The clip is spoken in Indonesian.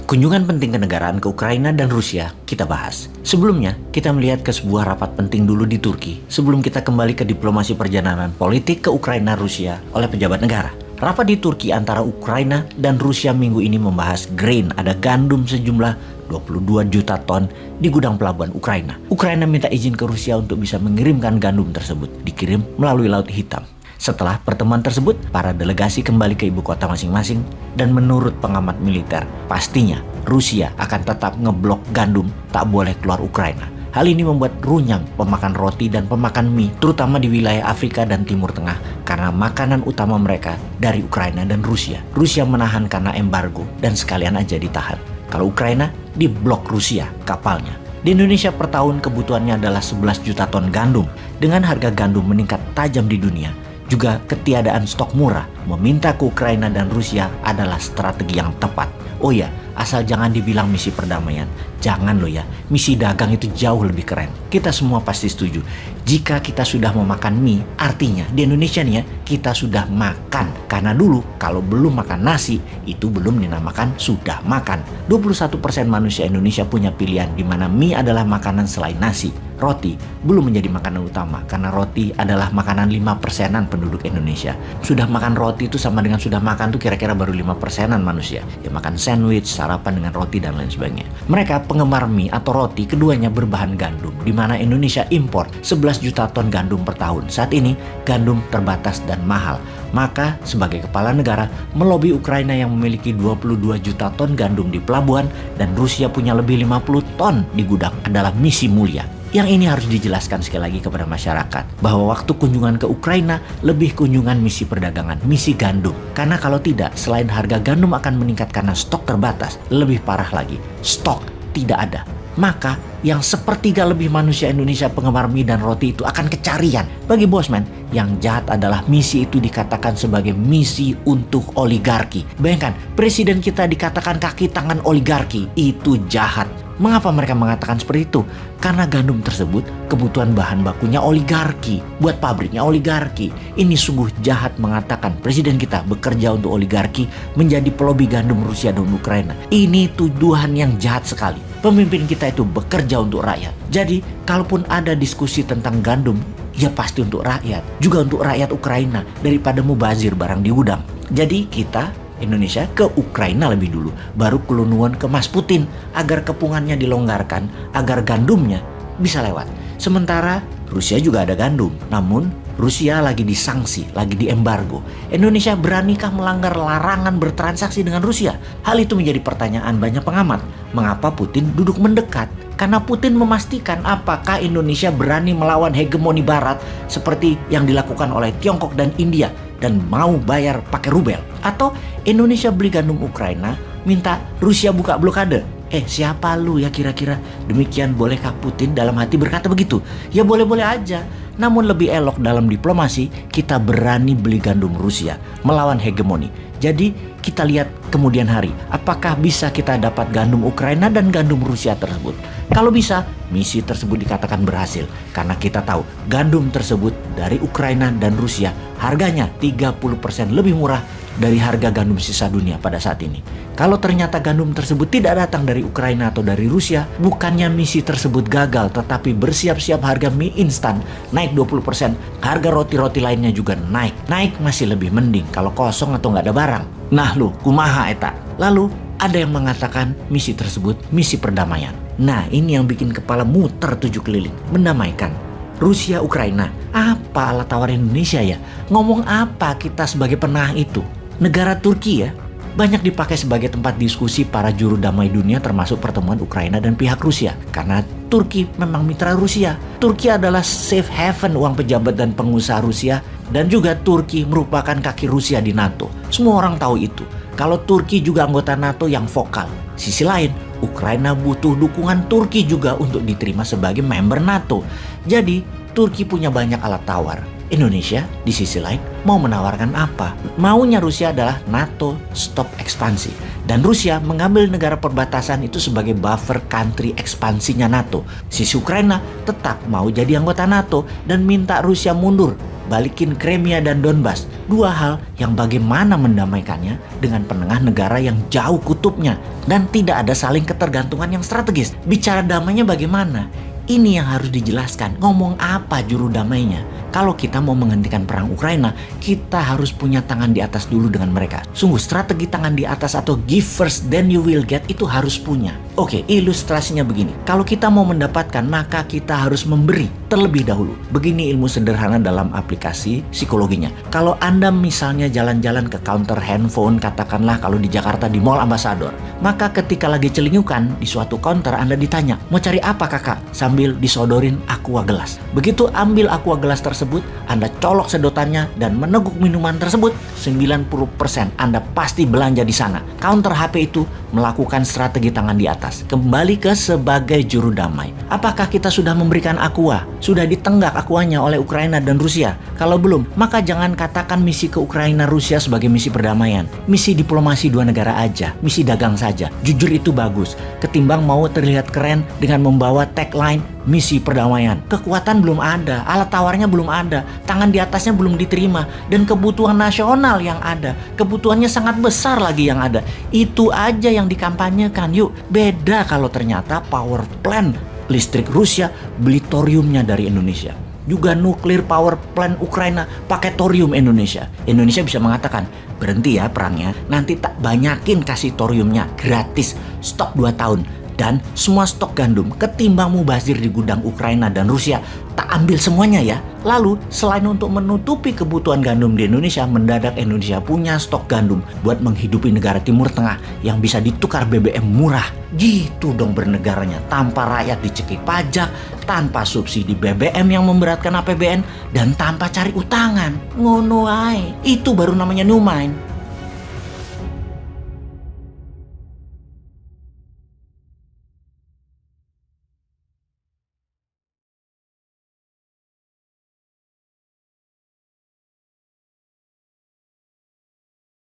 Kunjungan penting kenegaraan ke Ukraina dan Rusia kita bahas. Sebelumnya, kita melihat ke sebuah rapat penting dulu di Turki sebelum kita kembali ke diplomasi perjalanan politik ke Ukraina Rusia oleh pejabat negara. Rapat di Turki antara Ukraina dan Rusia minggu ini membahas grain, ada gandum sejumlah 22 juta ton di gudang pelabuhan Ukraina. Ukraina minta izin ke Rusia untuk bisa mengirimkan gandum tersebut, dikirim melalui Laut Hitam. Setelah pertemuan tersebut, para delegasi kembali ke ibu kota masing-masing dan menurut pengamat militer, pastinya Rusia akan tetap ngeblok gandum tak boleh keluar Ukraina. Hal ini membuat runyam pemakan roti dan pemakan mie, terutama di wilayah Afrika dan Timur Tengah, karena makanan utama mereka dari Ukraina dan Rusia. Rusia menahan karena embargo dan sekalian aja ditahan. Kalau Ukraina, diblok Rusia kapalnya. Di Indonesia per tahun kebutuhannya adalah 11 juta ton gandum. Dengan harga gandum meningkat tajam di dunia, juga ketiadaan stok murah, meminta ke Ukraina dan Rusia adalah strategi yang tepat. Oh ya, asal jangan dibilang misi perdamaian. Jangan loh ya, misi dagang itu jauh lebih keren. Kita semua pasti setuju. Jika kita sudah memakan mie, artinya di Indonesia nih ya, kita sudah makan. Karena dulu kalau belum makan nasi, itu belum dinamakan sudah makan. 21% manusia Indonesia punya pilihan di mana mie adalah makanan selain nasi. Roti belum menjadi makanan utama karena roti adalah makanan 5%-an penduduk Indonesia. Sudah makan roti itu sama dengan sudah makan tuh kira-kira baru 5%-an manusia. Ya makan sandwich, sarapan dengan roti dan lain sebagainya. Mereka penggemar mie atau roti keduanya berbahan gandum, di mana Indonesia impor 11 juta ton gandum per tahun. Saat ini gandum terbatas dan mahal. Maka sebagai kepala negara melobi Ukraina yang memiliki 22 juta ton gandum di pelabuhan dan Rusia punya lebih 50 ton di gudang adalah misi mulia. Yang ini harus dijelaskan sekali lagi kepada masyarakat bahwa waktu kunjungan ke Ukraina lebih kunjungan misi perdagangan, misi gandum. Karena kalau tidak, selain harga gandum akan meningkat karena stok terbatas, lebih parah lagi, stok tidak ada. Maka yang sepertiga lebih manusia Indonesia penggemar mie dan roti itu akan kecarian. Bagi Bosman, yang jahat adalah misi itu dikatakan sebagai misi untuk oligarki. Bayangkan, presiden kita dikatakan kaki tangan oligarki, itu jahat. Mengapa mereka mengatakan seperti itu? Karena gandum tersebut kebutuhan bahan bakunya oligarki, buat pabriknya oligarki. Ini sungguh jahat mengatakan presiden kita bekerja untuk oligarki, menjadi pelobi gandum Rusia dan Ukraina. Ini tuduhan yang jahat sekali. Pemimpin kita itu bekerja untuk rakyat. Jadi, kalaupun ada diskusi tentang gandum, ya pasti untuk rakyat. Juga untuk rakyat Ukraina daripada mubazir barang di gudang. Jadi kita Indonesia ke Ukraina lebih dulu, baru kelunuan ke Mas Putin agar kepungannya dilonggarkan, agar gandumnya bisa lewat. Sementara Rusia juga ada gandum, namun Rusia lagi disanksi, lagi diembargo. Indonesia beranikah melanggar larangan bertransaksi dengan Rusia? Hal itu menjadi pertanyaan banyak pengamat. Mengapa Putin duduk mendekat? Karena Putin memastikan apakah Indonesia berani melawan hegemoni Barat seperti yang dilakukan oleh Tiongkok dan India dan mau bayar pakai rubel. Atau Indonesia beli gandum Ukraina, minta Rusia buka blokade. Siapa lu ya kira-kira? Demikian bolehkah Putin dalam hati berkata begitu? Ya boleh-boleh aja. Namun lebih elok dalam diplomasi, kita berani beli gandum Rusia, melawan hegemoni. Jadi kita lihat kemudian hari, apakah bisa kita dapat gandum Ukraina dan gandum Rusia tersebut. Kalau bisa, misi tersebut dikatakan berhasil. Karena kita tahu gandum tersebut dari Ukraina dan Rusia harganya 30% lebih murah dari harga gandum sisa dunia pada saat ini. Kalau ternyata gandum tersebut tidak datang dari Ukraina atau dari Rusia, bukannya misi tersebut gagal, tetapi bersiap-siap harga mie instan naik 20%, harga roti-roti lainnya juga naik. Naik masih lebih mending kalau kosong atau nggak ada barang. Nah lu, kumaha eta? Lalu ada yang mengatakan misi tersebut misi perdamaian. Nah ini yang bikin kepala muter 7 keliling. Mendamaikan Rusia Ukraina. Apa alat tawar Indonesia ya? Ngomong apa kita sebagai penengah itu? Negara Turki ya, banyak dipakai sebagai tempat diskusi para juru damai dunia termasuk pertemuan Ukraina dan pihak Rusia. Karena Turki memang mitra Rusia. Turki adalah safe haven uang pejabat dan pengusaha Rusia. Dan juga Turki merupakan kaki Rusia di NATO. Semua orang tahu itu. Kalau Turki juga anggota NATO yang vokal. Sisi lain, Ukraina butuh dukungan Turki juga untuk diterima sebagai member NATO. Jadi, Turki punya banyak alat tawar. Indonesia di sisi lain mau menawarkan apa? Maunya Rusia adalah NATO stop ekspansi. Dan Rusia mengambil negara perbatasan itu sebagai buffer country ekspansinya NATO. Sisi Ukraina tetap mau jadi anggota NATO dan minta Rusia mundur balikin Crimea dan Donbas. Dua hal yang bagaimana mendamaikannya dengan penengah negara yang jauh kutubnya dan tidak ada saling ketergantungan yang strategis. Bicara damainya bagaimana? Ini yang harus dijelaskan. Ngomong apa juru damainya? Kalau kita mau menghentikan perang Ukraina, kita harus punya tangan di atas dulu dengan mereka. Sungguh strategi tangan di atas atau give first then you will get itu harus punya. Oke, ilustrasinya begini. Kalau kita mau mendapatkan, maka kita harus memberi terlebih dahulu. Begini ilmu sederhana dalam aplikasi psikologinya. Kalau Anda misalnya jalan-jalan ke counter handphone, katakanlah kalau di Jakarta di Mall Ambassador, maka ketika lagi celingukan di suatu counter Anda ditanya, mau cari apa kakak? Sambil disodorin aqua gelas. Begitu ambil aqua gelas tersebut, Anda colok sedotannya dan meneguk minuman tersebut, 90% Anda pasti belanja di sana. Counter HP itu melakukan strategi tangan di atas. Kembali ke sebagai juru damai. Apakah kita sudah memberikan aqua? Sudah ditenggak aquanya oleh Ukraina dan Rusia? Kalau belum, maka jangan katakan misi ke Ukraina Rusia sebagai misi perdamaian. Misi diplomasi dua negara aja, misi dagang saja. Jujur itu bagus, ketimbang mau terlihat keren dengan membawa tagline misi perdamaian. Kekuatan belum ada, alat tawarnya belum ada, tangan di atasnya belum diterima, dan kebutuhan nasional yang ada, kebutuhannya sangat besar lagi yang ada. Itu aja yang dikampanyekan. Yuk, beda kalau ternyata power plant listrik Rusia beli thoriumnya dari Indonesia. Juga nuklir power plant Ukraina pakai thorium Indonesia. Indonesia bisa mengatakan, berhenti ya perangnya, nanti tak banyakin kasih thoriumnya, gratis, stok 2 tahun. Dan semua stok gandum ketimbang mubazir di gudang Ukraina dan Rusia, tak ambil semuanya ya. Lalu selain untuk menutupi kebutuhan gandum di Indonesia, mendadak Indonesia punya stok gandum buat menghidupi negara Timur Tengah yang bisa ditukar BBM murah. Gitu dong bernegaranya, tanpa rakyat dicekik pajak, tanpa subsidi BBM yang memberatkan APBN, dan tanpa cari utangan. Ngono ae. Itu baru namanya new mind.